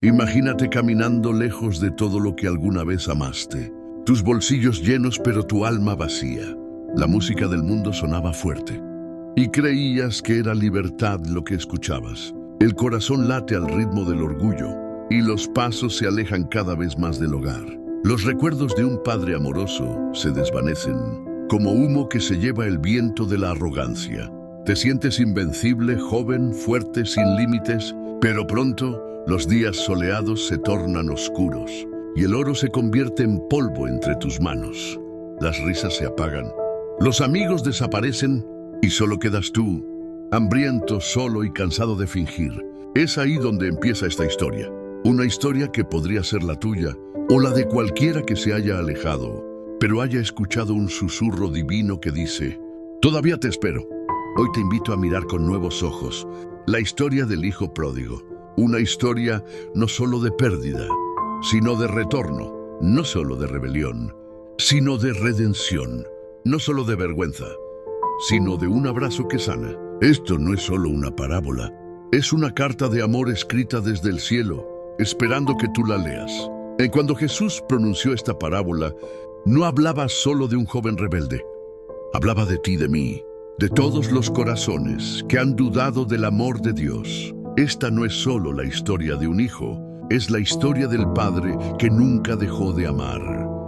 Imagínate caminando lejos de todo lo que alguna vez amaste. Tus bolsillos llenos pero tu alma vacía. La música del mundo sonaba fuerte. Y creías que era libertad lo que escuchabas. El corazón late al ritmo del orgullo y los pasos se alejan cada vez más del hogar. Los recuerdos de un padre amoroso se desvanecen, como humo que se lleva el viento de la arrogancia. Te sientes invencible, joven, fuerte, sin límites, pero pronto los días soleados se tornan oscuros y el oro se convierte en polvo entre tus manos. Las risas se apagan, los amigos desaparecen y solo quedas tú, hambriento, solo y cansado de fingir. Es ahí donde empieza esta historia. Una historia que podría ser la tuya o la de cualquiera que se haya alejado, pero haya escuchado un susurro divino que dice: todavía te espero. Hoy te invito a mirar con nuevos ojos la historia del hijo pródigo. Una historia no solo de pérdida, sino de retorno. No solo de rebelión, sino de redención. No solo de vergüenza, sino de un abrazo que sana. Esto no es solo una parábola. Es una carta de amor escrita desde el cielo, esperando que tú la leas. Cuando Jesús pronunció esta parábola, no hablaba solo de un joven rebelde. Hablaba de ti, de mí, de todos los corazones que han dudado del amor de Dios. Esta no es solo la historia de un hijo, es la historia del padre que nunca dejó de amar.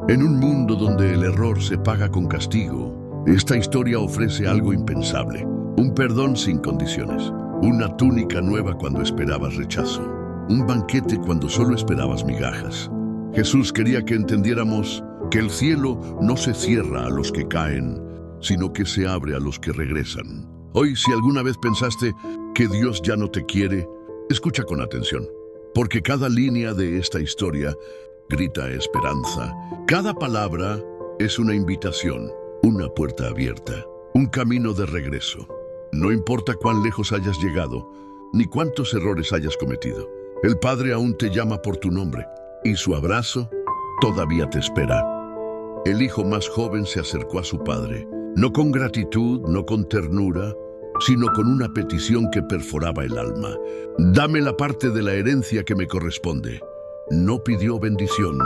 En un mundo donde el error se paga con castigo, esta historia ofrece algo impensable: un perdón sin condiciones, una túnica nueva cuando esperabas rechazo, un banquete cuando solo esperabas migajas. Jesús quería que entendiéramos que el cielo no se cierra a los que caen, sino que se abre a los que regresan. Hoy, si alguna vez pensaste que Dios ya no te quiere, escucha con atención, porque cada línea de esta historia grita esperanza. Cada palabra es una invitación, una puerta abierta, un camino de regreso. No importa cuán lejos hayas llegado, ni cuántos errores hayas cometido, el Padre aún te llama por tu nombre, y su abrazo todavía te espera. El hijo más joven se acercó a su padre, no con gratitud, no con ternura, sino con una petición que perforaba el alma: dame la parte de la herencia que me corresponde. No pidió bendición,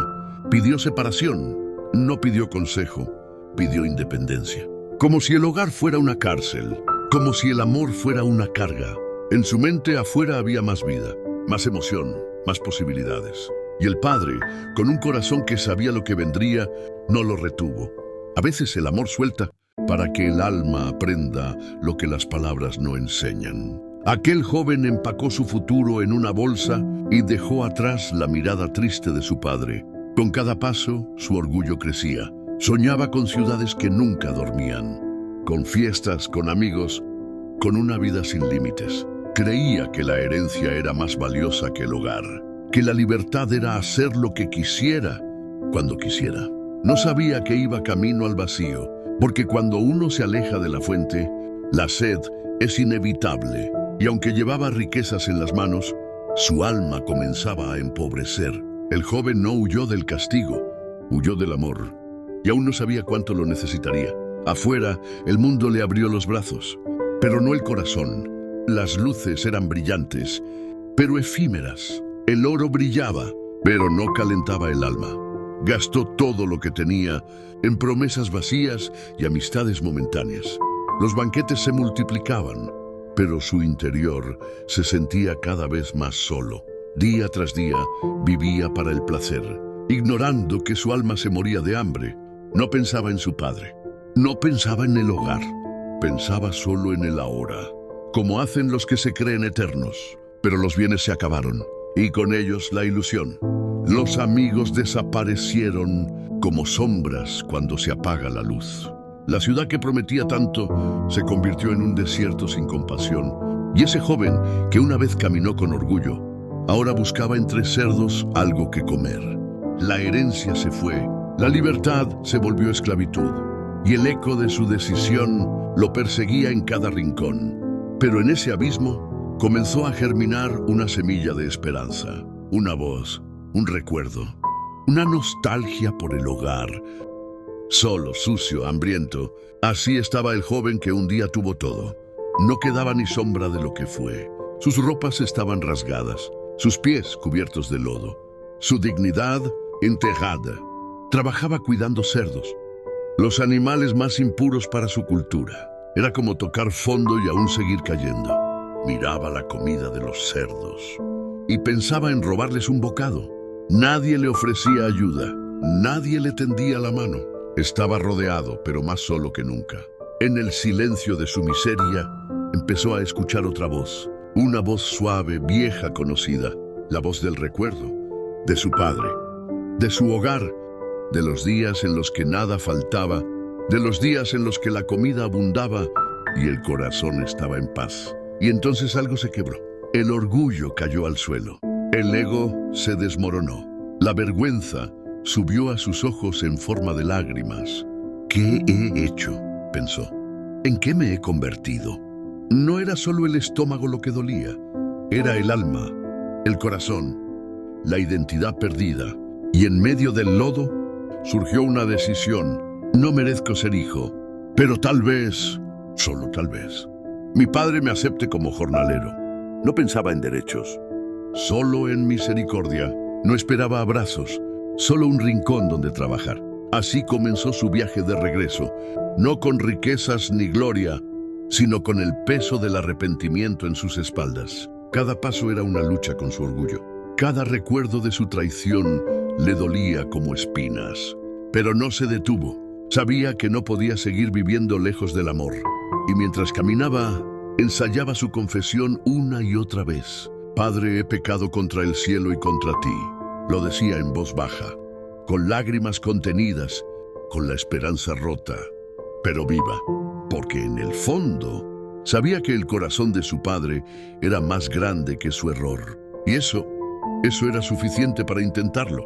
pidió separación. No pidió consejo, pidió independencia. Como si el hogar fuera una cárcel, como si el amor fuera una carga. En su mente afuera había más vida, más emoción, más posibilidades. Y el padre, con un corazón que sabía lo que vendría, no lo retuvo. A veces el amor suelta para que el alma aprenda lo que las palabras no enseñan. Aquel joven empacó su futuro en una bolsa y dejó atrás la mirada triste de su padre. Con cada paso, su orgullo crecía. Soñaba con ciudades que nunca dormían, con fiestas, con amigos, con una vida sin límites. Creía que la herencia era más valiosa que el hogar, que la libertad era hacer lo que quisiera, cuando quisiera. No sabía que iba camino al vacío, porque cuando uno se aleja de la fuente, la sed es inevitable, y aunque llevaba riquezas en las manos, su alma comenzaba a empobrecer. El joven no huyó del castigo, huyó del amor, y aún no sabía cuánto lo necesitaría. Afuera, el mundo le abrió los brazos, pero no el corazón. Las luces eran brillantes, pero efímeras. El oro brillaba, pero no calentaba el alma. Gastó todo lo que tenía en promesas vacías y amistades momentáneas. Los banquetes se multiplicaban, pero su interior se sentía cada vez más solo. Día tras día vivía para el placer, ignorando que su alma se moría de hambre. No pensaba en su padre, no pensaba en el hogar, pensaba solo en el ahora, como hacen los que se creen eternos. Pero los bienes se acabaron, y con ellos la ilusión. Los amigos desaparecieron como sombras cuando se apaga la luz. La ciudad que prometía tanto se convirtió en un desierto sin compasión. Y ese joven, que una vez caminó con orgullo, ahora buscaba entre cerdos algo que comer. La herencia se fue, la libertad se volvió esclavitud, y el eco de su decisión lo perseguía en cada rincón. Pero en ese abismo comenzó a germinar una semilla de esperanza, una voz, un recuerdo, una nostalgia por el hogar. Solo, sucio, hambriento, así estaba el joven que un día tuvo todo. No quedaba ni sombra de lo que fue. Sus ropas estaban rasgadas, sus pies cubiertos de lodo, su dignidad enterrada. Trabajaba cuidando cerdos, los animales más impuros para su cultura. Era como tocar fondo y aún seguir cayendo. Miraba la comida de los cerdos y pensaba en robarles un bocado. Nadie le ofrecía ayuda, nadie le tendía la mano. Estaba rodeado, pero más solo que nunca. En el silencio de su miseria, empezó a escuchar otra voz. Una voz suave, vieja, conocida. La voz del recuerdo, de su padre, de su hogar, de los días en los que nada faltaba, de los días en los que la comida abundaba y el corazón estaba en paz. Y entonces algo se quebró. El orgullo cayó al suelo. El ego se desmoronó. La vergüenza subió a sus ojos en forma de lágrimas. ¿Qué he hecho?, pensó. ¿En qué me he convertido? No era solo el estómago lo que dolía. Era el alma, el corazón, la identidad perdida. Y en medio del lodo surgió una decisión. No merezco ser hijo, pero tal vez, solo tal vez, mi padre me acepte como jornalero. No pensaba en derechos, solo en misericordia. No esperaba abrazos, solo un rincón donde trabajar. Así comenzó su viaje de regreso, no con riquezas ni gloria, sino con el peso del arrepentimiento en sus espaldas. Cada paso era una lucha con su orgullo. Cada recuerdo de su traición le dolía como espinas. Pero no se detuvo. Sabía que no podía seguir viviendo lejos del amor. Y mientras caminaba, ensayaba su confesión una y otra vez. Padre, he pecado contra el cielo y contra ti. Lo decía en voz baja, con lágrimas contenidas, con la esperanza rota, pero viva, porque en el fondo sabía que el corazón de su padre era más grande que su error. Y eso era suficiente para intentarlo.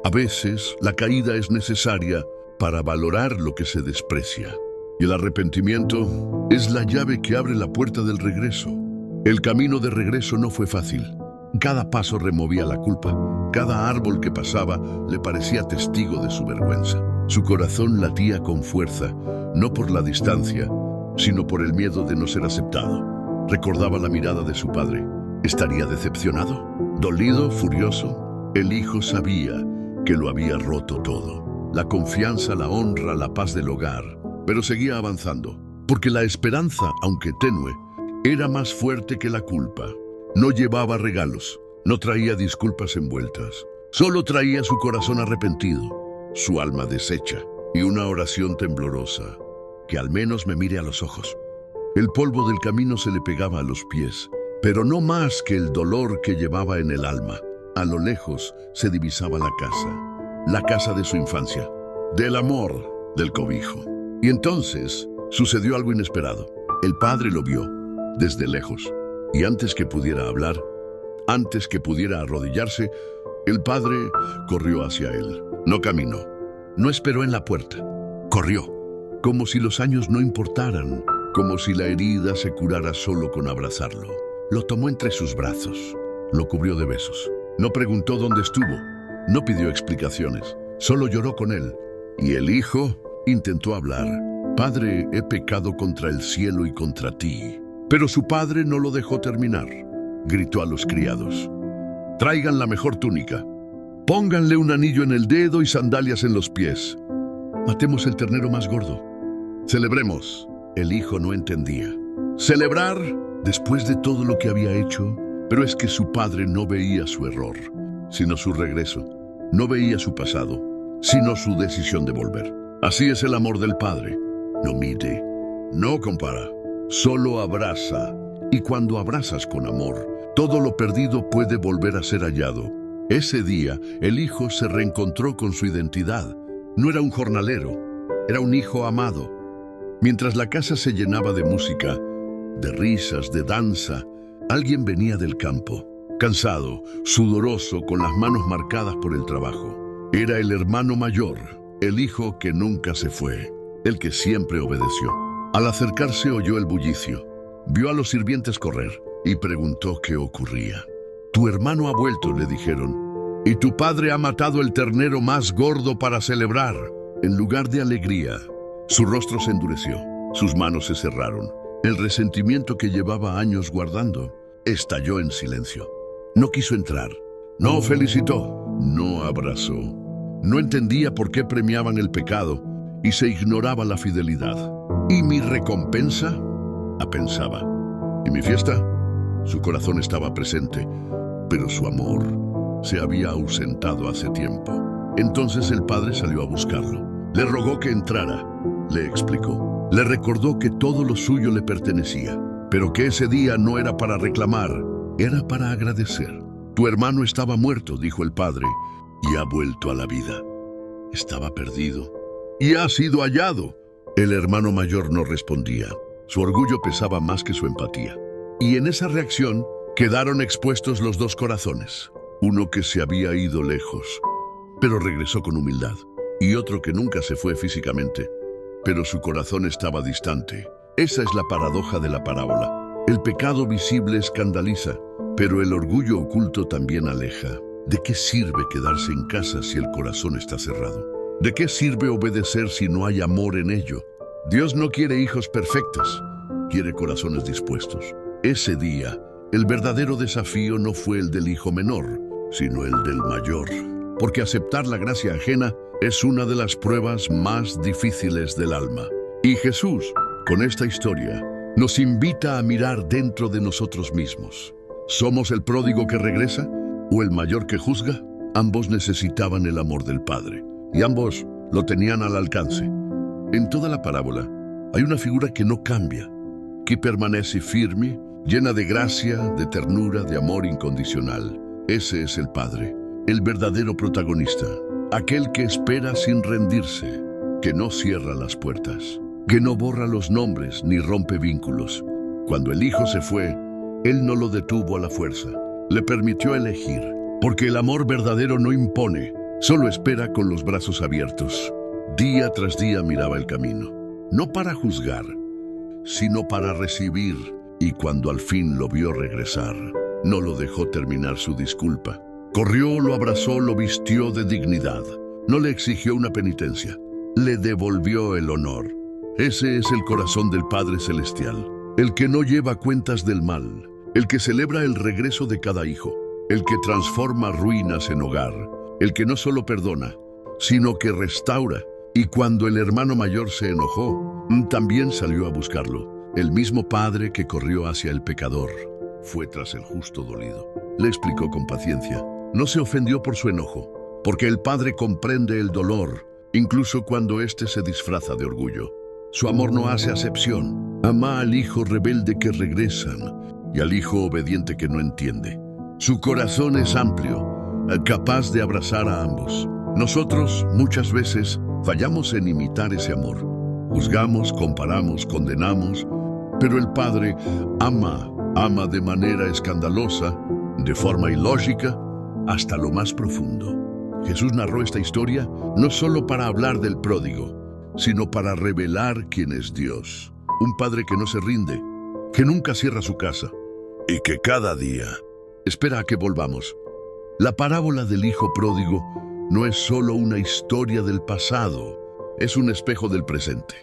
A veces la caída es necesaria para valorar lo que se desprecia. Y el arrepentimiento es la llave que abre la puerta del regreso. El camino de regreso no fue fácil. Cada paso removía la culpa. Cada árbol que pasaba le parecía testigo de su vergüenza. Su corazón latía con fuerza, no por la distancia, sino por el miedo de no ser aceptado. Recordaba la mirada de su padre. ¿Estaría decepcionado? Dolido, furioso. El hijo sabía que lo había roto todo. La confianza, la honra, la paz del hogar. Pero seguía avanzando, porque la esperanza, aunque tenue, era más fuerte que la culpa. No llevaba regalos, no traía disculpas envueltas. Solo traía su corazón arrepentido, su alma deshecha y una oración temblorosa. Que al menos me mire a los ojos. El polvo del camino se le pegaba a los pies, pero no más que el dolor que llevaba en el alma. A lo lejos se divisaba la casa de su infancia, del amor, del cobijo. Y entonces sucedió algo inesperado. El padre lo vio desde lejos. Y antes que pudiera hablar, antes que pudiera arrodillarse, el padre corrió hacia él. No caminó, no esperó en la puerta. Corrió, como si los años no importaran, como si la herida se curara solo con abrazarlo. Lo tomó entre sus brazos, lo cubrió de besos. No preguntó dónde estuvo, no pidió explicaciones, solo lloró con él. Y el hijo intentó hablar. Padre, he pecado contra el cielo y contra ti. Pero su padre no lo dejó terminar. Gritó a los criados. Traigan la mejor túnica. Pónganle un anillo en el dedo y sandalias en los pies. Matemos el ternero más gordo. Celebremos. El hijo no entendía. ¿Celebrar después de todo lo que había hecho? Pero es que su padre no veía su error, sino su regreso. No veía su pasado, sino su decisión de volver. Así es el amor del padre. No mide, no compara, solo abraza. Y cuando abrazas con amor, todo lo perdido puede volver a ser hallado. Ese día, el hijo se reencontró con su identidad. No era un jornalero, era un hijo amado. Mientras la casa se llenaba de música, de risas, de danza, alguien venía del campo, cansado, sudoroso, con las manos marcadas por el trabajo. Era el hermano mayor, el hijo que nunca se fue, el que siempre obedeció. Al acercarse oyó el bullicio, vio a los sirvientes correr y preguntó qué ocurría. Tu hermano ha vuelto, le dijeron, y tu padre ha matado el ternero más gordo para celebrar. En lugar de alegría, su rostro se endureció, sus manos se cerraron. El resentimiento que llevaba años guardando estalló en silencio. No quiso entrar. No felicitó. No abrazó. No entendía por qué premiaban el pecado y se ignoraba la fidelidad. ¿Y mi recompensa? Pensaba. ¿Y mi fiesta? Su corazón estaba presente, pero su amor se había ausentado hace tiempo. Entonces el padre salió a buscarlo. Le rogó que entrara. Le explicó. Le recordó que todo lo suyo le pertenecía, pero que ese día no era para reclamar, era para agradecer. Tu hermano estaba muerto, dijo el padre, y ha vuelto a la vida. Estaba perdido y ha sido hallado. El hermano mayor no respondía. Su orgullo pesaba más que su empatía. Y en esa reacción quedaron expuestos los dos corazones. Uno que se había ido lejos, pero regresó con humildad. Y otro que nunca se fue físicamente, pero su corazón estaba distante. Esa es la paradoja de la parábola. El pecado visible escandaliza, pero el orgullo oculto también aleja. ¿De qué sirve quedarse en casa si el corazón está cerrado? ¿De qué sirve obedecer si no hay amor en ello? Dios no quiere hijos perfectos, quiere corazones dispuestos. Ese día, el verdadero desafío no fue el del hijo menor, sino el del mayor. Porque aceptar la gracia ajena es una de las pruebas más difíciles del alma. Y Jesús, con esta historia, nos invita a mirar dentro de nosotros mismos. ¿Somos el pródigo que regresa o el mayor que juzga? Ambos necesitaban el amor del Padre, y ambos lo tenían al alcance. En toda la parábola hay una figura que no cambia, que permanece firme, llena de gracia, de ternura, de amor incondicional. Ese es el Padre, el verdadero protagonista, aquel que espera sin rendirse, que no cierra las puertas, que no borra los nombres ni rompe vínculos. Cuando el Hijo se fue, Él no lo detuvo a la fuerza, le permitió elegir, porque el amor verdadero no impone, solo espera con los brazos abiertos. Día tras día miraba el camino, no para juzgar, sino para recibir, y cuando al fin lo vio regresar, no lo dejó terminar su disculpa. Corrió, lo abrazó, lo vistió de dignidad. No le exigió una penitencia, le devolvió el honor. Ese es el corazón del Padre Celestial, el que no lleva cuentas del mal, el que celebra el regreso de cada hijo, el que transforma ruinas en hogar, el que no solo perdona, sino que restaura. Y cuando el hermano mayor se enojó, también salió a buscarlo. El mismo padre que corrió hacia el pecador fue tras el justo dolido. Le explicó con paciencia. No se ofendió por su enojo, porque el padre comprende el dolor, incluso cuando éste se disfraza de orgullo. Su amor no hace acepción. Ama al hijo rebelde que regresan y al hijo obediente que no entiende. Su corazón es amplio, capaz de abrazar a ambos. Nosotros, muchas veces, fallamos en imitar ese amor. Juzgamos, comparamos, condenamos, pero el Padre ama de manera escandalosa, de forma ilógica, hasta lo más profundo. Jesús narró esta historia no solo para hablar del pródigo, sino para revelar quién es Dios. Un Padre que no se rinde, que nunca cierra su casa y que cada día espera a que volvamos. La parábola del Hijo Pródigo no es solo una historia del pasado, es un espejo del presente.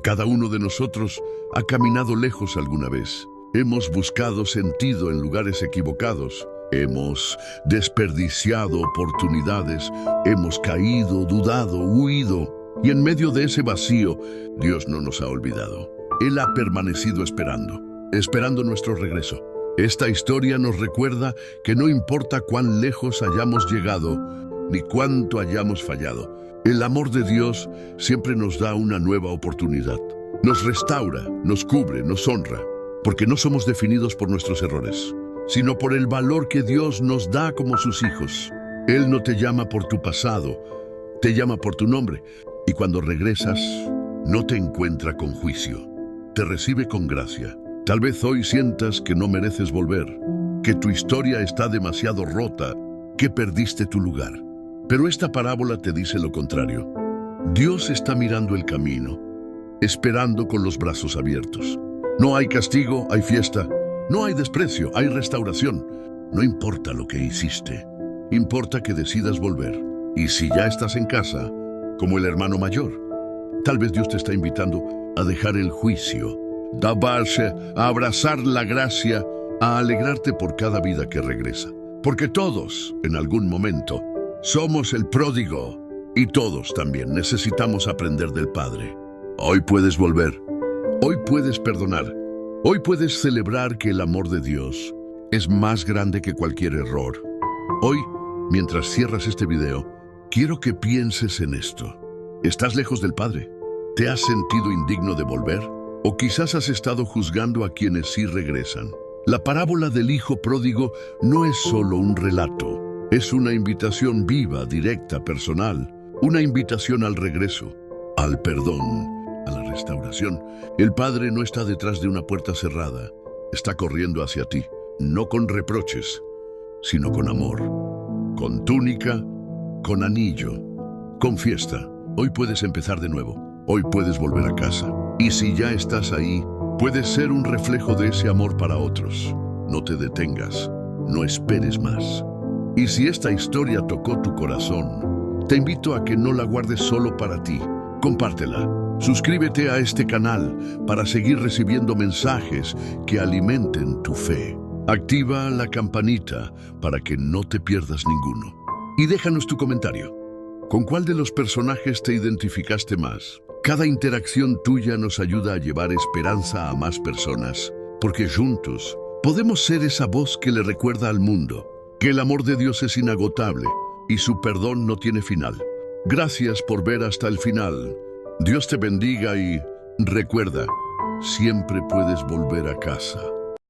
Cada uno de nosotros ha caminado lejos alguna vez. Hemos buscado sentido en lugares equivocados. Hemos desperdiciado oportunidades. Hemos caído, dudado, huido. Y en medio de ese vacío, Dios no nos ha olvidado. Él ha permanecido esperando nuestro regreso. Esta historia nos recuerda que no importa cuán lejos hayamos llegado, ni cuánto hayamos fallado, el amor de Dios siempre nos da una nueva oportunidad. Nos restaura, nos cubre, nos honra, porque no somos definidos por nuestros errores, sino por el valor que Dios nos da como sus hijos. Él no te llama por tu pasado, te llama por tu nombre. Y cuando regresas, no te encuentra con juicio, te recibe con gracia. Tal vez hoy sientas que no mereces volver, que tu historia está demasiado rota, que perdiste tu lugar. Pero esta parábola te dice lo contrario. Dios está mirando el camino, esperando con los brazos abiertos. No hay castigo, hay fiesta. No hay desprecio, hay restauración. No importa lo que hiciste, importa que decidas volver. Y si ya estás en casa, como el hermano mayor, tal vez Dios te está invitando a dejar el juicio, a abrazar la gracia, a alegrarte por cada vida que regresa. porque todos, en algún momento, somos el pródigo y todos también necesitamos aprender del Padre. Hoy puedes volver, hoy puedes perdonar, hoy puedes celebrar que el amor de Dios es más grande que cualquier error. Hoy, mientras cierras este video, quiero que pienses en esto. ¿Estás lejos del Padre? ¿Te has sentido indigno de volver? ¿O quizás has estado juzgando a quienes sí regresan? La parábola del hijo pródigo no es solo un relato, es una invitación viva, directa, personal, una invitación al regreso, al perdón, a la restauración. El Padre no está detrás de una puerta cerrada, está corriendo hacia ti, no con reproches, sino con amor, con túnica, con anillo, con fiesta. Hoy puedes empezar de nuevo, hoy puedes volver a casa. Y si ya estás ahí, puedes ser un reflejo de ese amor para otros. No te detengas, no esperes más. Y si esta historia tocó tu corazón, te invito a que no la guardes solo para ti. Compártela. Suscríbete a este canal para seguir recibiendo mensajes que alimenten tu fe. Activa la campanita para que no te pierdas ninguno. Y déjanos tu comentario. ¿Con cuál de los personajes te identificaste más? Cada interacción tuya nos ayuda a llevar esperanza a más personas, porque juntos podemos ser esa voz que le recuerda al mundo que el amor de Dios es inagotable y su perdón no tiene final. Gracias por ver hasta el final. Dios te bendiga y recuerda, siempre puedes volver a casa.